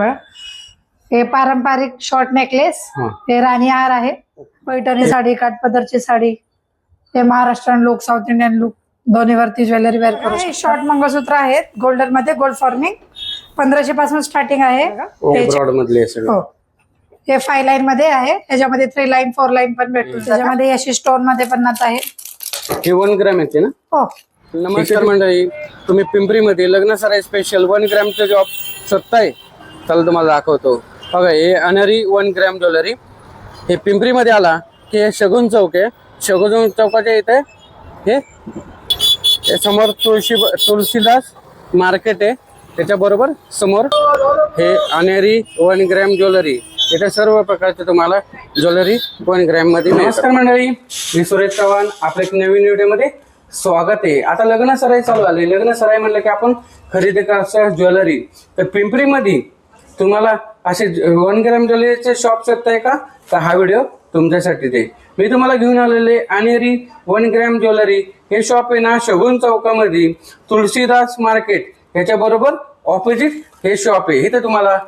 हे पारंपरिक short necklace, हे राणी हार आहे, पैठणी साडी, काठपदरची साडी, हे Maharashtrian look, south Indian look दोन्हीवरती ज्वेलरी वेअर करू. हे शॉर्ट मंगळसूत्र आहेत गोल्डन मध्ये, गोल्ड फॉर्मिंग 1500 पासून स्टार्टिंग आहे. हो, हे 5 लाईन मध्ये आहे, ह्याच्यामध्ये 3 लाईन 4 लाईन पण भेटतो. त्याच्यामध्ये अशी स्टोन मध्ये पण आहे. हे 1 ग्रॅम येते ना? हो. नमस्कार मंडळी, तुम्ही पिंपरी मध्ये लग्न सराई स्पेशल 1 ग्रॅमचा जॉब शोधताय? चला तुम्हाला दाखवतो. बघा, हे अनहरी 1 ग्रॅम ज्वेलरी. हे पिंपरी मध्ये आला की हे शगुन चौक आहे. शगुन चौकाच्या इथे हे समोर तुळशीदास मार्केट आहे, त्याच्या बरोबर समोर हे अनहरी 1 ग्रॅम ज्वेलरी. इथे सर्व प्रकारचे तुम्हाला ज्वेलरी 1 ग्रॅम मध्ये. नमस्कार मंडळी, मी सुरेश चव्हाण, आपल्या एक नवीन व्हिडिओ मध्ये स्वागत आहे. आता लग्न सराई चालू आली. लग्न सराई म्हणलं की आपण खरेदी करायचं ज्वेलरी. तर पिंपरी मध्ये तुम्हाला असे 1 ग्रॅम ज्वेलरीचे शॉप शोधताय का? तर हा व्हिडिओ तुमच्यासाठी ते. मी तुम्हाला घेऊन आलेले अनहरी 1 ग्रॅम ज्वेलरी. हे शॉप आहे ना शगुन चौकामध्ये, तुळशीदास मार्केट ह्याच्या बरोबर ऑपोजिट हे शॉप आहे. इथे तुम्हाला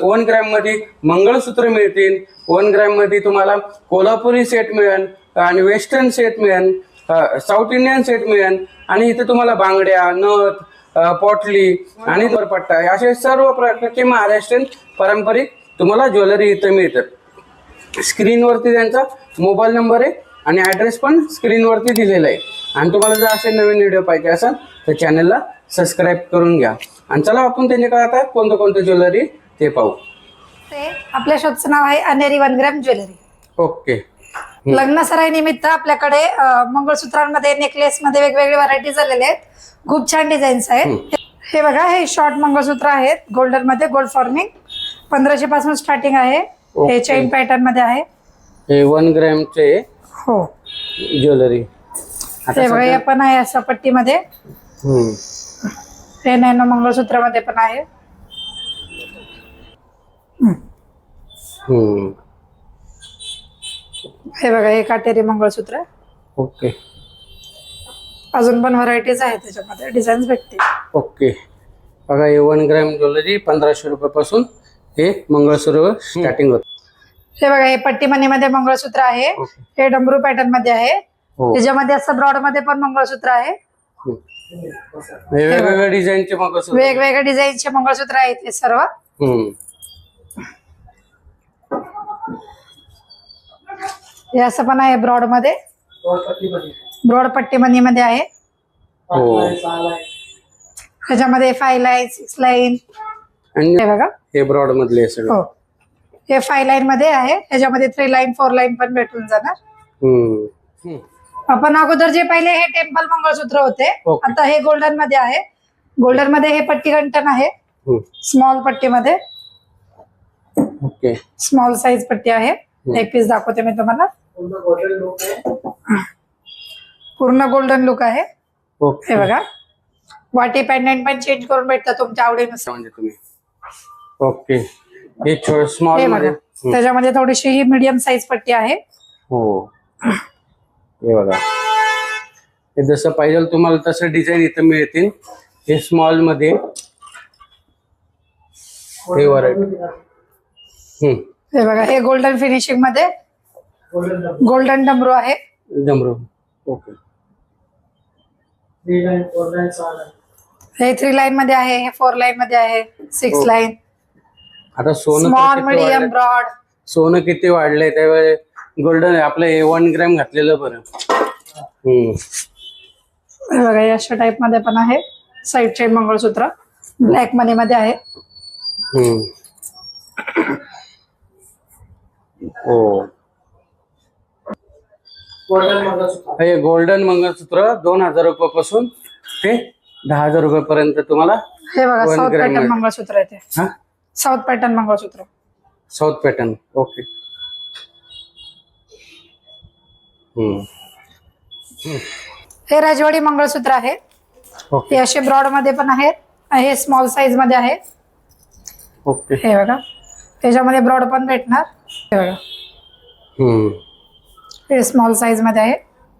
1 ग्रॅम मध्ये मंगळसूत्र मिळतील, 1 ग्रॅम मध्ये तुम्हाला कोल्हापुरी सेट मिळेल आणि वेस्टर्न सेट मिळेल, साऊथ इंडियन सेट मिळेल, आणि इथे तुम्हाला बांगड्या, नथ, पोटली आणि दुपट्टा असे सर्व प्रकारचे महाराष्ट्रीयन पारंपरिक तुम्हाला ज्वेलरी इथे मिळतात. स्क्रीनवरती त्यांचा मोबाईल नंबर आहे आणि ॲड्रेस पण स्क्रीनवरती दिलेला आहे. आणि तुम्हाला जर असे नवीन व्हिडिओ पाहिजे असेल तर चॅनलला सबस्क्राईब करून घ्या. आणि चला आपण त्यांच्याकडे आता कोणतं कोणतं ज्वेलरी ते पाहू. ते आपल्या शॉपचं नाव आहे अनहरी 1 ग्रॅम ज्वेलरी. ओके. लग्न सराई निमित्त आपल्याकडे मंगळसूत्रांमध्ये, नेकलेस मध्ये वेगवेगळे व्हरायटी झालेले आहेत. खूप छान डिझाईन्स आहेत. हे बघा, हे शॉर्ट मंगळसूत्र आहेत गोल्डन मध्ये, गोल्ड फॉर्मिंग 1500 पासून स्टार्टिंग आहे. हे चेन पॅटर्न मध्ये आहे. हे 1 ग्रॅमचे हो ज्वेलरी. हे बघा, हे पण आहे असं पट्टीमध्ये. हे नॅनो मंगळसूत्र मध्ये पण आहे. हे बघा, हे काटेरी मंगळसूत्र. ओके. अजून पण व्हरायटीज आहेत त्याच्यामध्ये, डिझाईन्स भेटतील. ओके. बघा, हे 1 ग्रॅम ज्वेलरी 1500 रुपयापासून हे मंगळसूत्र स्टार्टिंग होत. हे बघा, हे पट्टी मनी मध्ये मंगळसूत्र आहे. हे डमरू पॅटर्न मध्ये आहे. त्याच्यामध्ये असं ब्रॉड मध्ये पण मंगळसूत्र आहे. वेगवेगळ्या डिझाईनचे मंगळसूत्र, वेगवेगळ्या डिझाईनचे मंगळसूत्र आहेत हे सर्व. हे असं पण आहे ब्रॉड मध्ये, ब्रॉड पट्टी मनी मध्ये आहे. त्याच्यामध्ये 5 लाईन 6 लाईन. हे बघा, हे ब्रॉड मधले सगळं. हो, हे 5 लाईन मध्ये आहे. त्याच्यामध्ये 3 लाईन 4 लाईन पण भेटून जाणार. आपण अगोदर जे पहिले हे टेम्पल मंगळसूत्र होते, आता हे गोल्डन मध्ये आहे. गोल्डन मध्ये हे पट्टी गंठन आहे, स्मॉल पट्टी मध्ये. ओके. स्मॉल साईज पट्टी आहे. एक पीस दाखवते मी तुम्हाला. पूर्ण गोल्डन लुक आहे. हे बघा, वाटी पेंडंट पण चेंज करून भेटतं तुमच्या आवडीनुसार. म्हणजे तुम्ही ओके. हे स्मॉल मध्ये, त्याच्यामध्ये थोडीशी ही मीडियम साईज पट्टी आहे. हो, हे बघा, हे जसं पाहिजे तुम्हाला तसं डिझाईन इथं मिळतील. हे स्मॉल मध्ये, हे व्हरायटी. हे बघा, हे गोल्डन फिनिशिंग मध्ये गोल्डन डमरू आहे. डमरू. ओके. हे 3 लाईन मध्ये आहे, हे 4 लाईन मध्ये आहे, 6 लाईन. आता सोनं स्मॉल, मीडियम, ब्रॉड. सोनं किती वाढलंय त्यावेळेस गोल्डन आपलं हे 1 ग्रॅम घातलेलं बरं. हे बघा, या अशा टाइप मध्ये पण आहे. साईड चेन मंगळसूत्र ब्लॅक मनी मध्ये आहे. हे गोल्डन मंगळसूत्र 2000 रुपयापासून ते 10,000 रुपयापर्यंत तुम्हाला. हे बघा, साऊथ पॅटर्न मंगळसूत्र आहे ते. साऊथ पॅटर्न मंगळसूत्र, साऊथ पॅटर्न. ओके. हे राजवाडी मंगळसूत्र आहे. हे असे ब्रॉड मध्ये पण आहेत, हे स्मॉल साईज मध्ये आहे. ओके. हे बघा, त्याच्यामध्ये ब्रॉड पण भेटणार. हे बघा, हे स्मॉल साईज मध्ये आहे.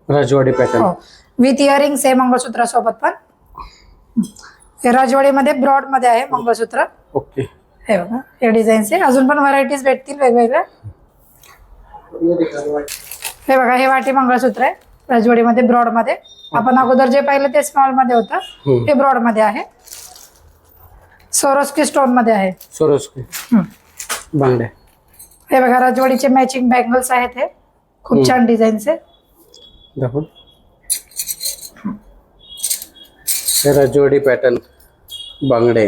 राजवाडी पॅटर्न विथ इयरिंग्स आहे मंगळसूत्र सोबत पण. हे राजवाडी मध्ये ब्रॉड मध्ये आहे मंगळसूत्र. ओके. हे बघा हे डिझाईन्स आहे. अजून पण व्हरायटीज भेटतील वेगवेगळ्या. हे बघा हे वाटी मंगळसूत्र आहे राजवाडीमध्ये ब्रॉड मध्ये. आपण अगोदर जे पाहिलं ते स्मॉल मध्ये होतं, हे ब्रॉड मध्ये आहे. सोरोस्की स्टोन मध्ये आहे. सोरोस्की बांगड्या. हे बघा राजवाडीचे मॅचिंग बँगल्स आहेत. हे खूप छान डिझाईन्स आहे. दाखव. हे राजवाडी पॅटर्न बांगडे.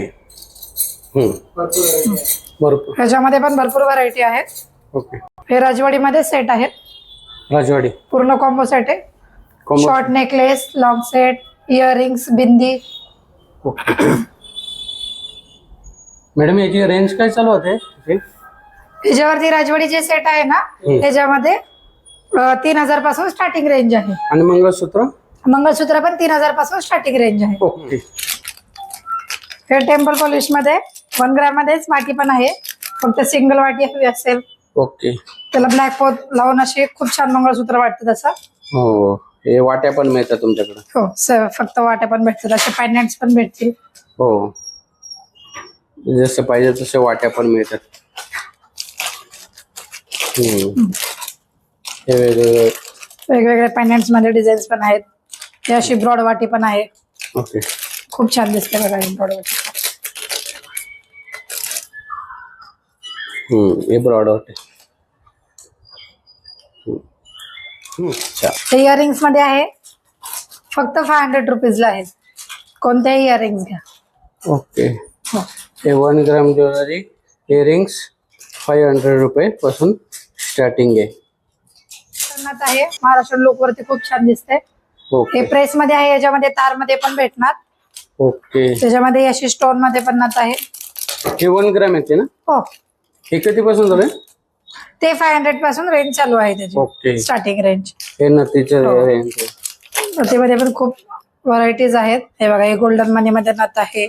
भरपूर. ह्याच्यामध्ये पण भरपूर व्हरायटी आहेत. ओके. हे राजवाडी मध्ये सेट आहेत. राजवाडी पूर्ण कॉम्बो सेट आहे. Combo. Short necklace, long set, earrings, bindi. Okay. Madam याची रेंज काय चालू होते? ह्याच्यावरती राजवाडीचे सेट आहे ना, त्याच्यामध्ये 3000 पासून स्टार्टिंग रेंज आहे. आणि मंगळसूत्र? मंगळसूत्र पण 3000 पासून स्टार्टिंग रेंज आहे. ओके. हे टेम्पल पॉलिश मध्ये 1 ग्रॅम मध्येच वाटी पण आहे. फक्त सिंगल वाटी हवी असेल ओके. त्याला ब्लॅक पोत लावून असे खूप छान मंगळसूत्र वाटतं तसं. हो हे वाट्या पण मिळतात तुमच्याकडे? हो फक्त वाट्या पण भेटतात. असे पॅन्डेंट्स पण भेटतील. हो जसं पाहिजे तसे वाट्या पण मिळतात. हे वेगवेगळे पॅन्डेंट्स मध्ये डिझाईन्स पण आहेत. हे अशी ब्रॉड वाटी पण आहे. ओके. खूप छान दिसते बघा ही ब्रॉड वाटी. हे ब्रॉड वाटे. हे इयरिंग्स मध्ये आहे. फक्त 500 रुपीजला आहेत. कोणत्याही इयरिंग्स घ्या. ओके. हे 1 ग्राम ज्वेलरी इयरिंग्स 500 रुपये पासून स्टार्टिंग आहे. आहे महाराष्ट्र लोक वरती खूप छान दिसते. ओके. हे प्रेस मध्ये आहे. याच्यामध्ये तार मध्ये पण भेटणार. ओके. त्याच्यामध्ये अशी स्टोन मध्ये पण नथ आहे. हे 1 ग्राम येते ना? हो. हे कितीपासून झालं? ते 500 पासून रेंज चालू आहे त्याची. ओके. Starting range. हे नथीचे रेंज. नथीमध्ये पण खूप व्हरायटीज आहेत. हे बघा हे गोल्डन मनी मध्ये नथ आहे.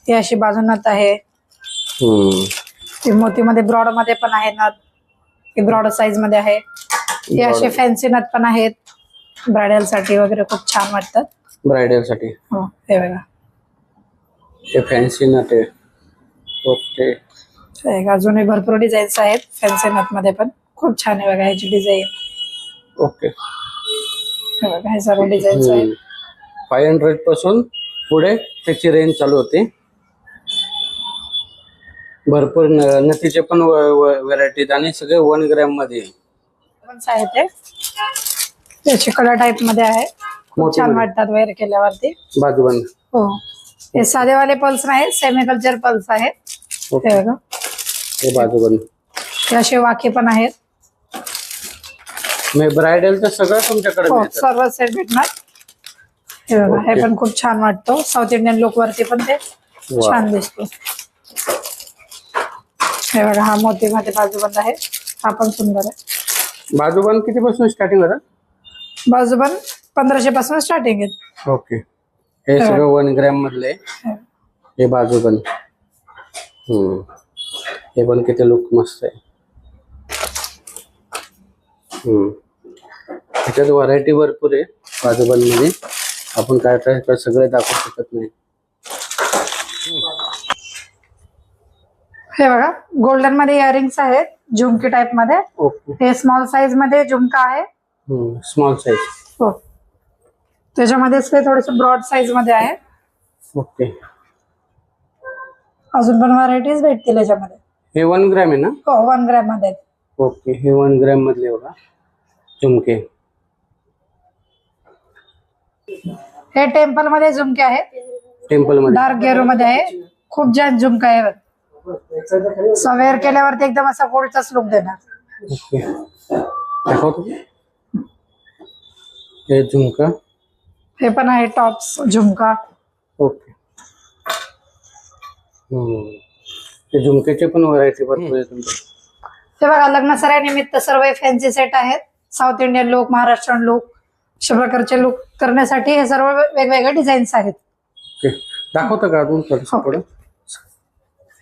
हे अशी बाजू नथ आहे. मोती मध्ये ब्रॉड मध्ये पण आहे नथ. हे ब्रॉड साईज मध्ये आहे. हे असे फॅन्सी नथ पण आहेत. ब्रायडल साठी वगैरे खूप छान वाटतात. ब्रायडल साठी. हो हे बघा हे फॅन्सी नथ आहे. ओके. अजूनही भरपूर डिझाईन्स आहेत फॅन्सी नथ मध्ये पण. खूप छान आहे बघा ह्याची डिझाईन. ओके. हे बघा हे सर्व डिझाईन्स आहेत. 500 पासून पुढे त्याची रेंज चालू होते. भरपूर नथीचे पण व्हरायटीज आणि सगळे 1 ग्रॅम मध्ये आहेत. ते त्याची कलर टाइप मध्ये आहे. खूप छान वाटतात वेअर केल्यावरती. बाजूबंद. हो हे साधेवाले पल्स नाही, सेमी कल्चर पल्स आहे. ओके. हे बघा हे बाजूबंद. हे असे वाखे पण आहेत. मी ब्रायडलचं सगळं तुमच्याकडे हो मिळतं. सर्व सेट भेटणार. हे बघा हे पण खूप छान वाटतो. साऊथ इंडियन लुक वरती पण ते छान दिसतो. हे बघा हा मोती मध्ये बाजूबंद आहे. हा पण सुंदर आहे. बाजूबंद किती पासून स्टार्टिंग होतं? बाजूबंद 1500 पासून स्टार्टिंग आहे. ओके. हे सगळं 1 ग्रॅम मधले. हे बाजूबंद. हे पण किती लुक मस्त आहे. त्याच्यात व्हरायटी भरपूर आहे बाजूबंद मध्ये. आपण काय सगळे दाखवू शकत नाही. हे बघा गोल्डन मध्ये इयरिंग्स आहेत झुमकी टाइप मध्ये. ओके. हे स्मॉल साईज मध्ये झुमका आहे. Small size. हो त्याच्यामध्येच ते थोडेसे ब्रॉड साईज मध्ये आहे. ओके. अजून पण व्हरायटीज भेटतील याच्यामध्ये. हे 1 ग्रॅम आहे ना? हो 1 ग्रॅम मध्ये. ओके. हे 1 ग्रॅम मधले बघा झुमके. हे टेम्पल मध्ये झुमके आहेत. टेम्पल मध्ये डार्क गेरो मध्ये आहे. खूप छान झुमका आहे. वेअर केल्यावरती एकदम असा गोल्डचाच लुक देणार. ओके. दाखवतो. हे झुमका. हे पण आहे टॉप्स झुमका. ओके. ते झुमक्याचे पण व्हरायटी भरपूर आहे तुमच्या. हे बघा लग्न सराईनिमित्त सर्व फॅन्सी सेट आहेत. South Indian look, Maharashtrian look, अशा प्रकारचे लुक करण्यासाठी हे सर्व वेगवेगळे डिझाईन्स आहेत. ओके. दाखवतं का अजून थोडं?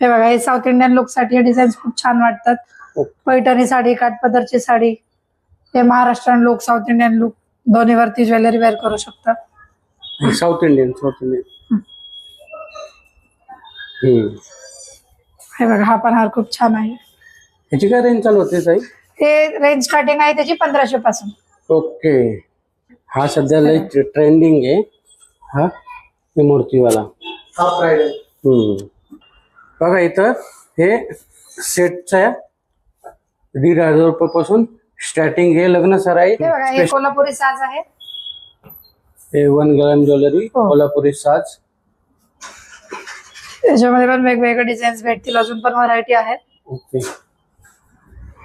हे बघा हे साऊथ इंडियन लुक साठी डिझाईन्स खूप छान वाटतात. पैठणी साडी, काठपदरची साडी. हे Maharashtrian look, south Indian look दोन्ही वरती ज्वेलरी वेअर करू शकता. South Indian. हे बघा हा पण हार खूप छान आहे. ह्याची काय रेंज चालू होते ताई? हे रेंज स्टार्टिंग आहे त्याची 1500 पासून. ओके. हा सध्या लई ट्रेंडिंग आहे. हा हे मूर्तीवाला बघा इथं हे सेटच्या 1,500 रुपयापासून स्टार्टिंग आहे. लग्न सराई हे बघा हे कोल्हापुरी साज आहे. हे 1 ग्रॅम ज्वेलरी कोल्हापुरी साज. त्याच्यामध्ये पण वेगवेगळे डिझाईन्स भेटतील. अजून पण व्हरायटी आहेत. ओके.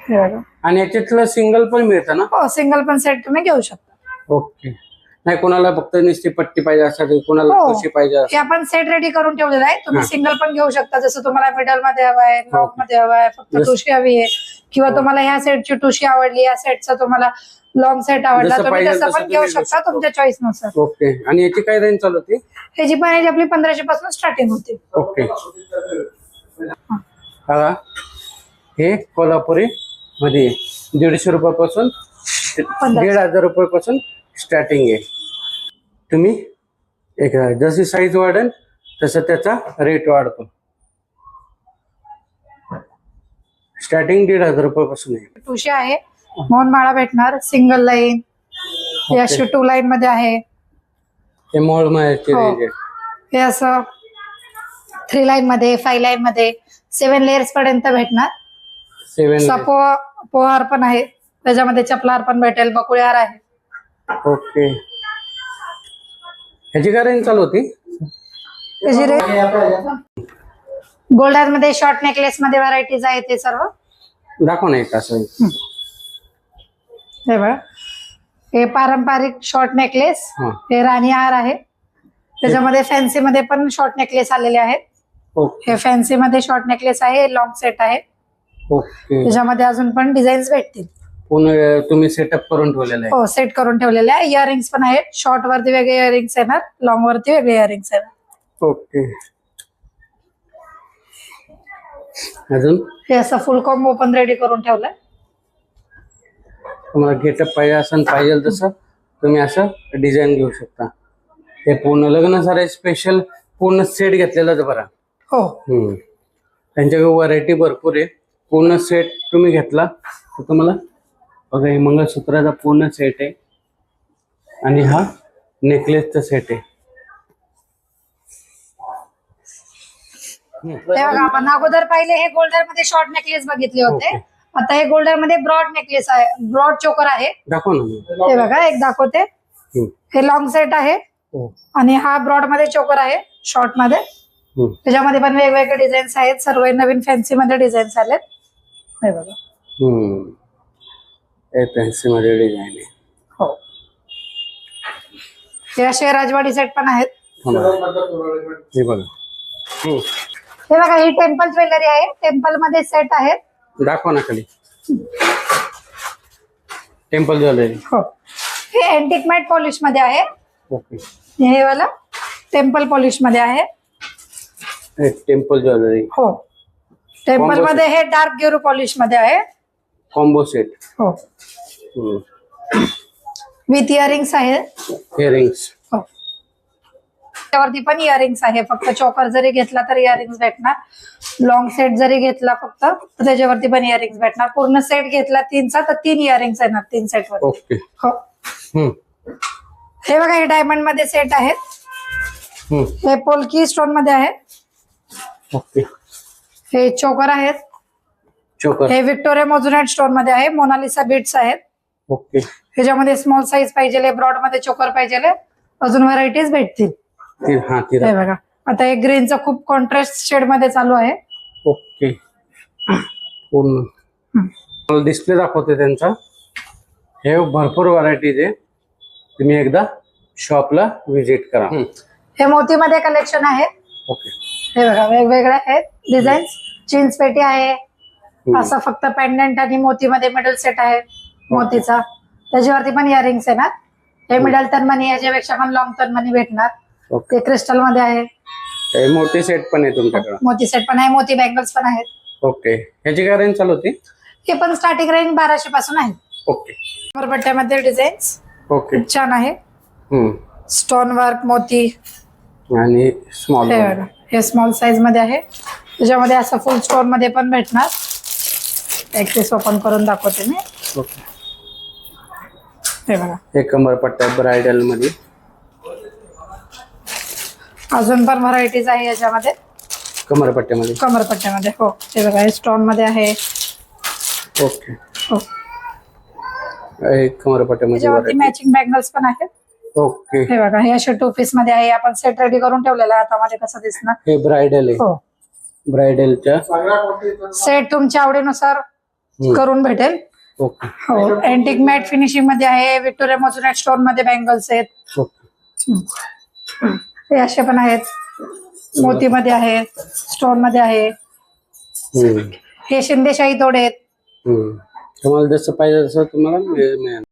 हे बघा. आणि याच्यातलं सिंगल पण मिळतं ना? हो सिंगल पण सेट तुम्ही घेऊ शकता. ओके. नाही कोणाला फक्त नुसती पट्टी पाहिजे असेल, कोणाला हो. कशी पाहिजे हे आपण सेट रेडी करून ठेवलेला आहे. तुम्ही सिंगल पण घेऊ शकता. जसं तुम्हाला मिडल मध्ये हवाय, लॉक मध्ये हवाय, फक्त ठुशी हवी आहे, किंवा तुम्हाला ह्या सेटची ठुशी आवडली, या सेटचा तुम्हाला लॉंग सेट आवडला, जसं तुम्ही पाहिजे तसं तसं पण घेऊ तुम्ही शकता तुमच्या चॉईस नुसार. ओके. आणि याची काय रेंज चालू होती? ह्याची पण age आपली 1500 पासून स्टार्टिंग होते. ओके. बघा हे कोल्हापुरी मध्ये 150 रुपयापासून 1,500 रुपयापासून स्टार्टिंग आहे. तुम्ही एक जशी साईज वाढेल तसं त्याचा रेट वाढतो. स्टार्टिंग 1,500 रुपयापासून आहे. ठुशी आहे, मौनमाळा भेटणार, सिंगल लाईन, हे अशी 2 लाईन मध्ये आहे. हे मॉल मध्ये हो. हे असं 3 लाईन मध्ये, 5 लाईन मध्ये, 7 लेयर्स पर्यंत भेटणार. 7. पोहार पण आहे, त्याच्यामध्ये चपलार पण भेटेल, बकुळे हार आहे. ओके. ह्याची काय रेंज चालू होती? त्याची रेंज गोल्डन मध्ये, शॉर्ट नेकलेस मध्ये व्हरायटीज आहे ते सर्व. दाखव नाही असं. हे बघा हे पारंपरिक शॉर्ट नेकलेस, हे राणी हार आहे. त्याच्यामध्ये फॅन्सी मध्ये पण शॉर्ट नेकलेस आलेले आहेत. ओके. हे फॅन्सी मध्ये शॉर्ट नेकलेस आहे, लॉंग सेट आहे. ओके. त्याच्यामध्ये अजून पण डिझाईन्स भेटतील. पुन्हा तुम्ही सेटअप करून ठेवलेलं आहे? हो सेट करून ठेवलेले आहे. इयरिंग्स पण आहेत. शॉर्ट वरती वेगळे इयरिंग्स येणार, लॉंग वरती वेगळे इयरिंग्स येणार. ओके. अजून हे असं फुल कॉम्बो पण रेडी करून ठेवलंय. तुम्हाला गेटअप पाहिजे असं पाहिजे तसं तुम्ही असं डिझाईन घेऊ शकता. हे पूर्ण लग्न सारे स्पेशल पूर्ण सेट घेतलेलाच बरा. हो त्यांच्याकडे व्हरायटी भरपूर आहे. पूर्ण सेट तुम्ही घेतला तर तुम्हाला बघा हे मंगळसूत्राचा पूर्ण सेट आहे आणि हा नेकलेसचा सेट आहे. ते बघा आपण अगोदर पहिले हे गोल्डन मध्ये शॉर्ट नेकलेस बघितले होते. आता हे गोल्डन मध्ये ब्रॉड नेकलेस आहे, ब्रॉड चोकर आहे. दाखव ना. हे बघा एक दाखवते. हे लॉंग सेट आहे आणि हा ब्रॉड मध्ये चोकर आहे शॉर्ट मध्ये. त्याच्यामध्ये पण वेगवेगळे डिझाईन्स आहेत. सर्व नवीन फॅन्सी मध्ये डिझाईन्स आलेत. हे बघा फॅन्सी मध्ये डिझाईन आहे. हो हे असे राजवाडी सेट पण आहेत. हे बघा. हे बघा ही टेम्पल ज्वेलरी आहे. टेम्पल मध्ये सेट आहेत. दाखवा ना खाली. Temple jewellery. हो हे अँटिक मॅट पॉलिश मध्ये आहे. ओके. हे वाला टेम्पल पॉलिश मध्ये आहे. Temple jewellery. हो टेम्पल मध्ये हे डार्क गिरू पॉलिश मध्ये आहे. Combo set. हो विथ इयरिंग्स आहे. इयरिंग्स. हो त्यावरती पण इयरिंग्स आहे. फक्त चोकर जरी घेतला तर इयरिंग्स भेटणार. लॉंग सेट जरी घेतला फक्त तर त्याच्यावरती पण इयरिंग्स भेटणार. पूर्ण सेट घेतला 3चा तर 3 इयरिंग्स येणार 3 सेट वर. ओके. हो हे बघा हे डायमंड मध्ये सेट आहेत. हे पोल्की स्टोन मध्ये आहे. ओके. हे चोकर आहेत. चोकर. हे विक्टोरिया मोझुनेट स्टोन मध्ये आहे. मोनालिसा बीट्स आहेत. ओके. ह्याच्यामध्ये स्मॉल साईज पाहिजे, ब्रॉड मध्ये चोकर पाहिजे, अजून व्हरायटीज भेटतील. हे बघा आता हे ग्रीनचा खूप कॉन्ट्रास्ट शेड मध्ये चालू आहे. ओके. पूर्ण डिस्प्ले दाखवते त्यांचा. हे भरपूर व्हरायटीज आहे. तुम्ही एकदा शॉपला व्हिजिट करा. हे मोती मध्ये कलेक्शन आहे. ओके. हे बघा वेगवेगळे आहेत डिझाईन्स. चिन्स पेटी आहे. असं फक्त पेंडंट आणि मोती मध्ये मिडल सेट आहे मोतीचा. त्याच्यावरती पण इयरिंग्स येणार. हे मिडल तन मनी याच्यापेक्षा पण लॉंग तन मनी भेटणार. ते क्रिस्टल मध्ये आहे. मोती सेट पण आहे तुमच्याकडे? मोती सेट पण आहे. मोती बँगल्स पण आहेत. ओके. ह्याची काय रेंज चालू होती? हे पण स्टार्टिंग रेंज 1200 पासून आहे. ओके. पट्ट्यामध्ये डिझाईन्स ओके खूप छान आहे. स्टोन वर्क मोती आणि स्मॉल. हे स्मॉल साईज मध्ये आहे. त्याच्यामध्ये असं फुल स्टोन मध्ये पण भेटणार. एक पीस ओपन करून दाखवते मी. ओके. हे बघा, हे कमरपट्ट्या ब्रायडल मध्ये. अजून पण व्हरायटीज आहे याच्यामध्ये कमरपट्ट्यामध्ये. कमरपट्ट्यामध्ये. हो, हे बघा, हे स्टोन मध्ये आहे. ओके. हो, हे कमरपट्ट्यामध्ये त्याच्यावरती मॅचिंग बँगल्स पण आहेत. ओके. हे बघा, हे असे 2 पीस मध्ये आहे. आपण सेट रेडी करून ठेवलेला आहे. आता मध्ये कसं दिसणार. हे ब्रायडल आहे. हो, ब्रायडलच्या सेट तुमच्या आवडीनुसार करून भेटेल. ओके. हो, अँटिक मॅट फिनिशिंग मध्ये आहे. व्हिक्टोरिया मोझोनेट स्टोन मध्ये बँगल्स आहेत. ओके. हे असे पण आहेत. मोतीमध्ये आहे, स्टोन मध्ये आहे. हे शिंदेशाही तोडे आहेत. तुम्हाला जसं पाहिजे तसं तुम्हाला मिळेल.